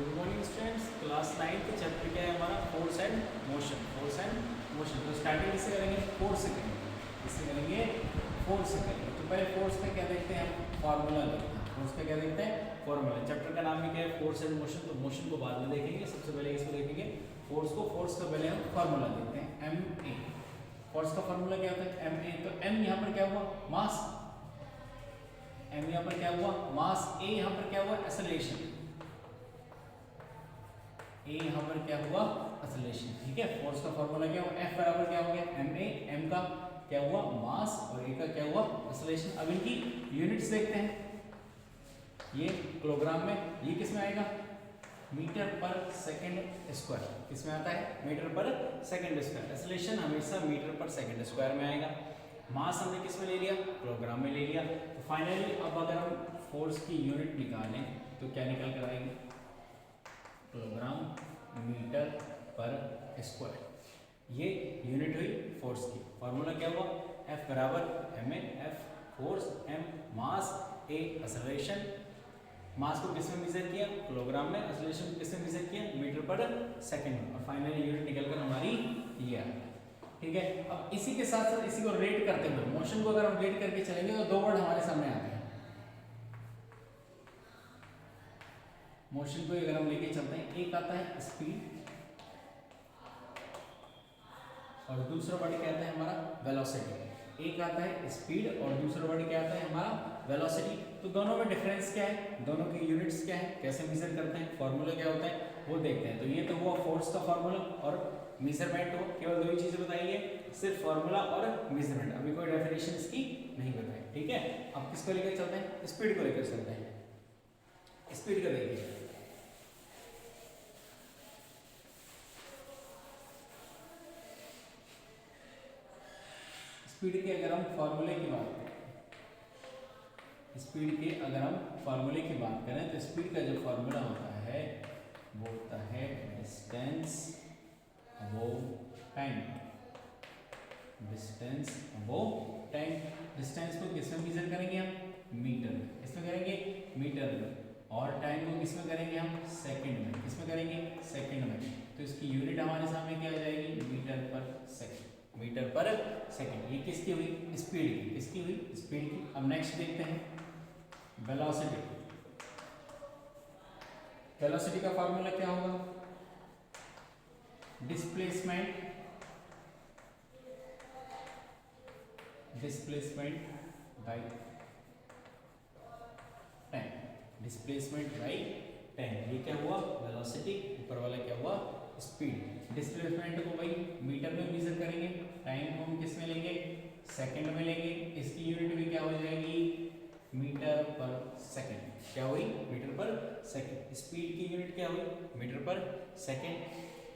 Good morning students, class 9th chapter क्या है हमारा? Force and motion. Force and motion. तो स्टार्टिंग इससे करेंगे, फोर्स से करेंगे। इससे करेंगे, फोर्स से करेंगे। तो पहले फोर्स का क्या देखते हैं हम? फार्मूला देखते हैं। फोर्स का क्या देखते हैं? फार्मूला। चैप्टर का नाम भी क्या है? Force and motion. तो मोशन को बाद में देखेंगे, सबसे पहले इसको देखेंगे फोर्स को। फोर्स का पहले हम फार्मूला देखते हैं, एम ए। फोर्स का फार्मूला क्या होता है? M a. तो एम यहाँ पर क्या हुआ? मास। एम यहाँ पर क्या हुआ? मास। ए यहाँ पर क्या हुआ? एक्सेलरेशन। ए यहाँ पर क्या हुआ? एक्सेलरेशन। ठीक है। फोर्स का फार्मूला क्या हुआ? एफ बराबर क्या हो गया? M A. एम का क्या हुआ? मास। और ए का क्या हुआ? एक्सेलरेशन। अब इनकी यूनिट्स देखते हैं। ये किलोग्राम में, ये किस में आएगा? मीटर पर सेकंड स्क्वायर। किस में आता है? मीटर पर सेकंड स्क्वायर। एक्सेलरेशन हमेशा मीटर पर सेकंड स्क्वायर में आएगा। मास हमने किस में ले लिया? किलोग्राम में ले लिया। तो फाइनली अब अगर हम फोर्स की यूनिट निकालें तो क्या निकल कर आएगी? किलोग्राम मीटर पर स्क्वायर। ये यूनिट हुई फोर्स की। फार्मूला क्या हुआ? F बराबर m a. F force, m mass, a acceleration. Mass को किस में मेजर किया? किलोग्राम में। एक्सेलरेशन को किस में मेजर किया? मीटर पर सेकंड में। और फाइनली यूनिट निकलकर हमारी ये आ गई। ठीक है। अब इसी के साथ साथ इसी को रेट करते हुए, मोशन को अगर हम रेट करके चलेंगे तो दो वर्ड हमारे सामने आते हैं। मोशन को अगर हम लेके चलते हैं, एक आता है स्पीड और दूसरा वर्ड क्या आता है हमारा? वेलोसिटी। एक आता है स्पीड और दूसरा वर्ड क्या आता है हमारा? वेलोसिटी। तो दोनों में डिफरेंस क्या है? दोनों की यूनिट्स क्या है? कैसे मेजर करते हैं? फॉर्मूला क्या होता है वो देखते हैं। तो ये तो हुआ फोर्स का फॉर्मूला और मेजरमेंट हो। केवल दो ही चीजें बताई है, सिर्फ फॉर्मूला और मेजरमेंट। अभी कोई डेफिनेशन इसकी नहीं बताई। ठीक है। अब किसको लेकर चलते हैं? स्पीड को लेकर चलते हैं। स्पीड का देखिए, स्पीड के अगर हम फॉर्मूले की बात करें, स्पीड के अगर हम फॉर्मूले की बात करें तो स्पीड का जो फॉर्मूला होता है वो होता है distance above time. Distance above time. Distance को किस में मेजर करेंगे हम? मीटर में। किसमें करेंगे? मीटर में। और टाइम को किसमें करेंगे हम? सेकंड में। किसमें करेंगे? सेकंड में। तो इसकी यूनिट हमारे सामने क्या आ जाएगी? मीटर पर सेकंड। मीटर पर सेकंड। ये किसकी हुई? स्पीड की। किसकी हुई? स्पीड की। अब नेक्स्ट देखते हैं वेलोसिटी। वेलोसिटी का फॉर्मूला क्या होगा? Displacement, displacement by time. Displacement by time. ये क्या हुआ? वेलोसिटी। ऊपर वाला क्या हुआ? स्पीड। डिस्प्लेसमेंट को भाई मीटर में मेजर करेंगे, टाइम को हम किस में लेंगे? सेकंड में लेंगे। इसकी यूनिट भी क्या हो जाएगी? मीटर पर सेकंड। क्या हुई? मीटर पर सेकंड। स्पीड की यूनिट क्या हुई? मीटर पर सेकंड।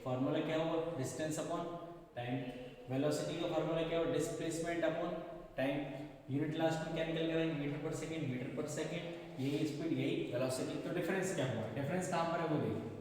फार्मूला क्या हुआ? Distance upon time. वेलोसिटी का फार्मूला क्या हुआ? Displacement upon time. Unit last में क्या निकल कर आएगी? मीटर पर सेकंड। मीटर पर सेकंड यही स्पीड, यही वेलोसिटी। तो डिफरेंस क्या हुआ? डिफरेंस कहां पर है वो देखिए।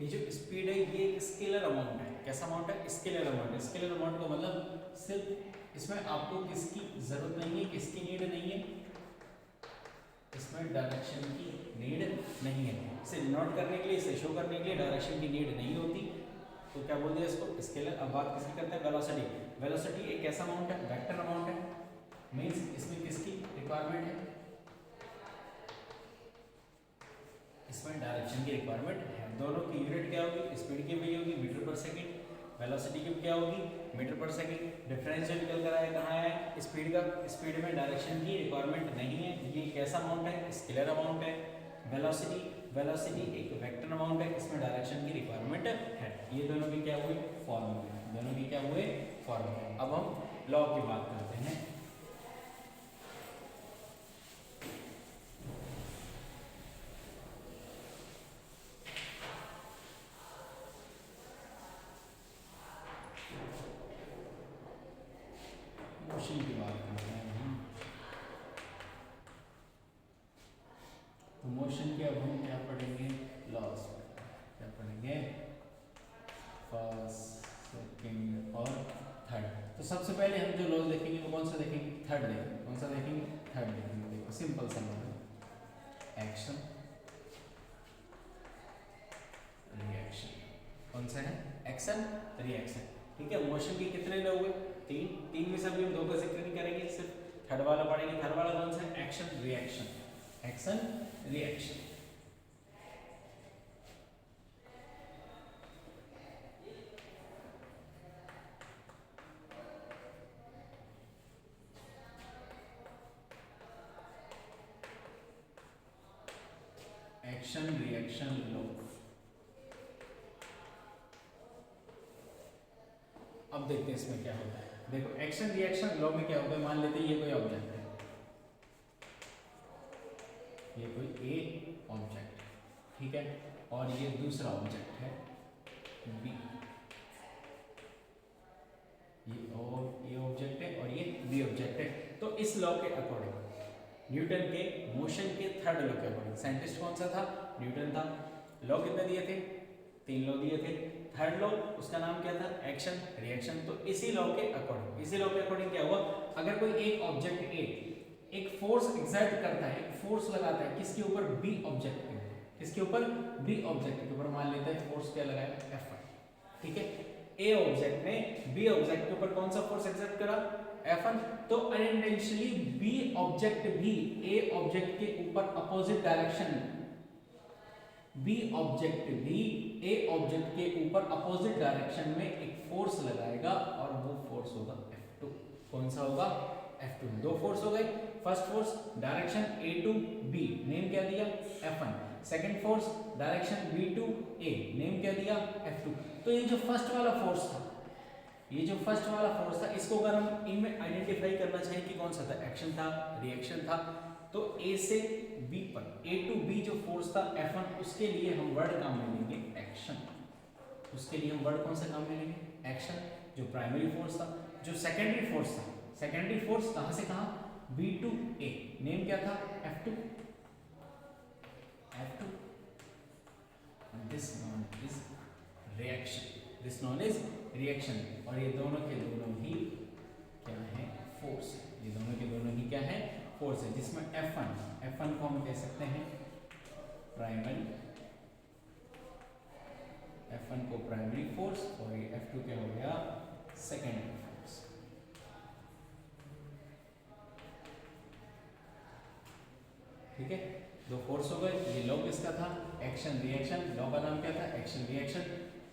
ये जो स्पीड है ये एक स्केलर अमाउंट है। कैसा अमाउंट है? स्केलर अमाउंट है। स्केलर अमाउंट का मतलब सिर्फ इसमें आपको किसकी जरूरत नहीं है, किसकी नीड नहीं है? इसमें डायरेक्शन की नीड नहीं है। इसे नोट करने के लिए, इसे शो करने के लिए डायरेक्शन की नीड नहीं होती। तो क्या बोल दिया इसको? स्केलर। अब बात किसकी करते हैं? वेलोसिटी। वेलोसिटी एक ऐसा अमाउंट है, वेक्टर अमाउंट है। मींस इसमें किसकी रिक्वायरमेंट है? इसमें डायरेक्शन की रिक्वायरमेंट है। दोनों की यूनिट क्या होगी? स्पीड की भी होगी मीटर पर सेकंड, वेलोसिटी की क्या होगी? मीटर पर सेकंड। डिफरेंस जो निकल कर आया कहाँ है? स्पीड का। स्पीड में डायरेक्शन की रिक्वायरमेंट नहीं है। ये कैसा अमाउंट है? स्केलर अमाउंट है। वेलोसिटी, वेलोसिटी एक वेक्टर अमाउंट है, इसमें डायरेक्शन की रिक्वायरमेंट है। ये दोनों की क्या हुए? फॉर्मूले। दोनों की क्या हुए? फॉर्मूले। अब हम लॉ की बात करते हैं। मोशन की बात करते हैं हम। तो मोशन के अब हम क्या पढ़ेंगे, लॉस। क्या पढ़ेंगे, फर्स्ट, सेकंड और थर्ड। तो सबसे पहले हम जो लॉज देखेंगे वो कौन सा देखेंगे, थर्ड देखेंगे। कौन सा देखेंगे, थर्ड देखेंगे। देखो सिंपल सा लॉ है, एक्शन रिएक्शन। कौन सा है, एक्शन रिएक्शन। ठीक है, मोशन के कितने लॉ हुए, तीन में से अभी हम दो का जिक्र नहीं करेंगे, सिर्फ थर्ड वाला पढ़ेंगे। थर्ड वाला कौन सा है, action reaction. Action reaction. Action reaction law. अब देखते हैं इसमें क्या होता है। देखो एक्शन रिएक्शन लॉ में क्या होता है, मान लेते हैं ये कोई ऑब्जेक्ट है, ये कोई ए ऑब्जेक्ट, ठीक है, और ये दूसरा ऑब्जेक्ट है बी। ये ऑब्जेक्ट है और ये बी ऑब्जेक्ट है। तो इस लॉ के अकॉर्डिंग, न्यूटन के मोशन के थर्ड लॉ के अकॉर्डिंग, साइंटिस्ट कौन सा था, न्यूटन था। लॉ कितने दिए थे, 3 लॉ दिए थे। थर्ड लॉ उसका नाम क्या था, एक्शन रिएक्शन। तो इसी लॉ के अकॉर्डिंग क्या हुआ, अगर कोई एक ऑब्जेक्ट ए एक फोर्स एक्सर्ट करता है, एक फोर्स लगाता है किसके ऊपर, बी ऑब्जेक्ट के ऊपर। किसके ऊपर, बी ऑब्जेक्ट के ऊपर। मान लेते हैं फोर्स क्या लगाया, F1, ठीक है। ए ऑब्जेक्ट ने बी ऑब्जेक्ट के ऊपर कौन सा फोर्स एक्सर्ट करा, F1। तो अनइंटेंशनली बी ऑब्जेक्ट भी ए ऑब्जेक्ट के ऊपर अपोजिट डायरेक्शन में, बी ऑब्जेक्ट भी ए ऑब्जेक्ट के ऊपर अपोजिट डायरेक्शन में एक फोर्स लगाएगा और वो फोर्स होगा F2। कौन सा होगा, F2। दो फोर्स हो गए। First force direction A to B, name क्या दिया, F1। Second force direction B to A, name क्या दिया, F2। तो ये जो फर्स्ट वाला फोर्स था, इसको अगर हम इनमें आइडेंटिफाई करना चाहें कि कौन सा था, एक्शन था, रिएक्शन था, तो A से B पर, A टू B जो फोर्स था F1, उसके लिए हम वर्ड काम में लेंगे एक्शन। उसके लिए हम वर्ड कौन सा काम में लेंगे, एक्शन, जो प्राइमरी फोर्स था। जो सेकेंडरी फोर्स था, सेकेंडरी फोर्स कहां से कहां, B टू A, नेम क्या था, F2। This known is reaction. और ये दोनों के दोनों ही क्या है, फोर्स। ये दोनों के दोनों ही क्या है, फोर्स है। जिसमें F1 को हम कह सकते हैं प्राइमरी, F1 को प्राइमरी फोर्स, और ये F2 क्या हो गया, सेकेंडरी फोर्स। ठीक है, दो फोर्स हो गए। ये लॉ किसका था, एक्शन रिएक्शन। लॉ का नाम क्या था, action reaction.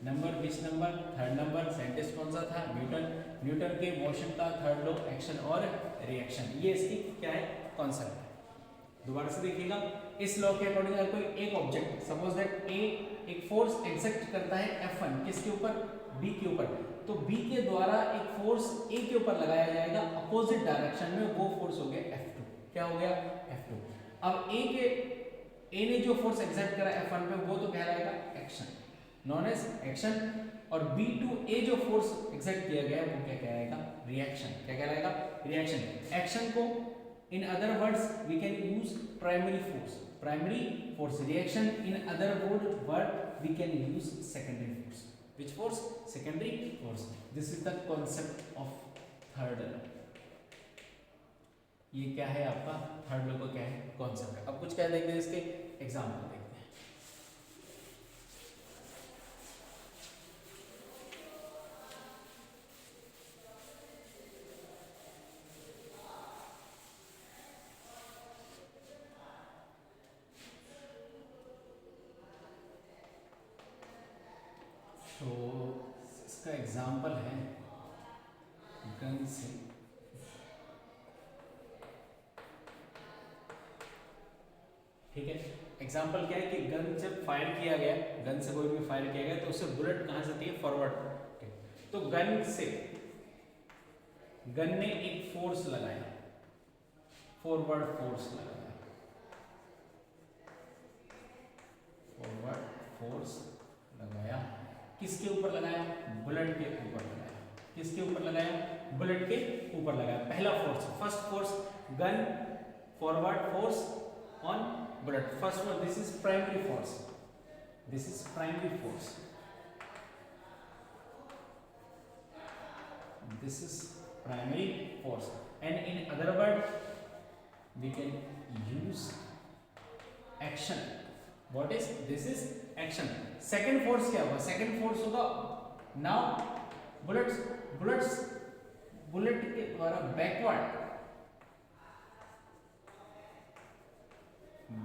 Number 20 number, third number, scientist कौन सा था, न्यूटन के मोशन का थर्ड लॉ, एक्शन और रिएक्शन। ये इसकी क्या है, कॉन्सेप्ट है। दोबारा से देखिएगा, इस लॉ के अकॉर्डिंग अगर कोई एक ऑब्जेक्ट, सपोज दैट ए एक फोर्स एक्सर्ट करता है F1 किसके ऊपर, B के ऊपर, तो B के द्वारा एक फोर्स A के ऊपर लगाया जाएगा अपोजिट डायरेक्शन में, वो फोर्स हो गया F2। क्या हो गया, F2। अब A ने जो फोर्स एक्सर्ट करा F1 पे, वो तो कहलाएगा एक्शन, नॉन एज एक्शन। और B टू A जो फोर्स एक्सर्ट किया गया वो क्या कहलाएगा, रिएक्शन। क्या कहलाएगा, रिएक्शन। एक्शन को in other words we can use primary force. Reaction in other word we can use secondary force. Which force, secondary force. This is the concept of third law. ये क्या है आपका, third law का क्या है, concept है। अब कुछ क्या देखेंगे, इसके एग्जाम्पल देखते हैं। तो इसका एग्जाम्पल है गन से, ठीक है। एग्जाम्पल क्या है कि गन से फायर किया गया, गन से कोई भी फायर किया गया तो उससे बुलेट कहां जाती है, फॉरवर्ड। तो गन ने एक फोर्स लगाया, फॉरवर्ड फोर्स लगाया, फॉरवर्ड फोर्स लगाया, किसके ऊपर लगाया, बुलेट के ऊपर लगाया। किसके ऊपर लगाया, बुलेट के ऊपर लगाया। पहला force, first force, gun forward force on bullet, first force, this is primary force, this is primary force, this is primary force, and in other word we can use action. What is this is action. second force क्या होगा, second force होगा now bullet के द्वारा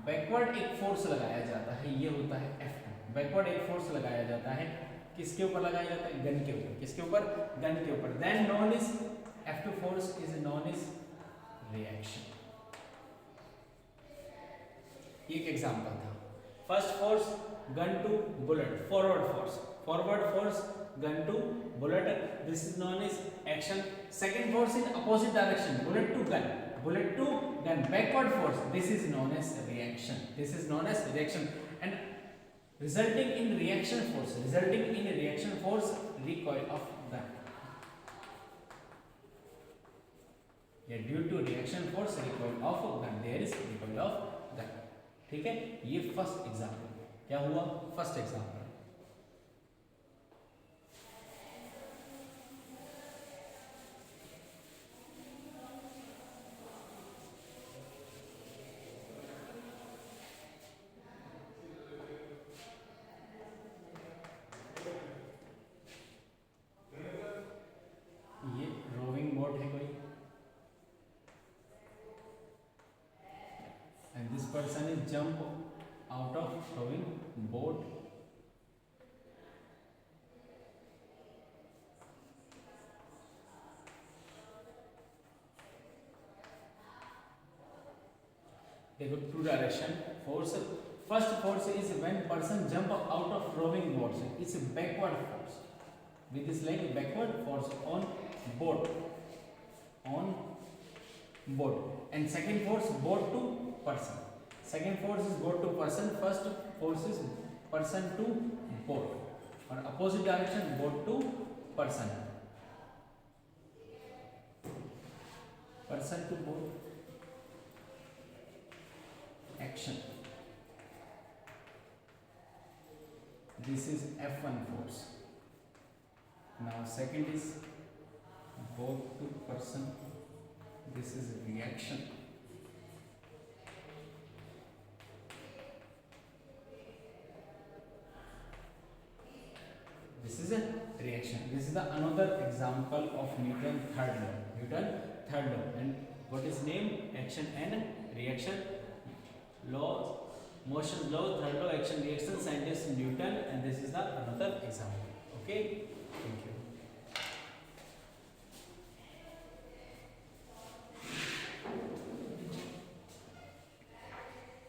backward एक force लगाया जाता है, ये होता है F2। बैकवर्ड एक फोर्स लगाया जाता है, किसके ऊपर लगाया जाता है, गन के ऊपर, किसके ऊपर, गन के ऊपर। Then known is F2 force is known is reaction. एक एग्जांपल था, first force gun to bullet, forward force gun to bullet, this is known is action. Second force in opposite direction, bullet to gun, backward force, this is known as reaction, this is known as reaction. And resulting in reaction force recoil of gun, yeah, due to reaction force recoil of gun, there is recoil of gun। ठीक है, ये first example क्या हुआ, first example. Person is jump out of rowing boat, देखो two direction force, first force is when person jump out of rowing boat, it's backward force, with this like backward force on boat, and second force boat to person, second force is boat to person, first force is person to boat, और opposite direction boat to person to boat, action, this is F1 force। Now second is boat to person, this is reaction, this is a reaction, this is the another example of Newton third law, and what is name, action and reaction law, motion law, third law, action reaction, scientist Newton, and this is the another example। Okay, thank you।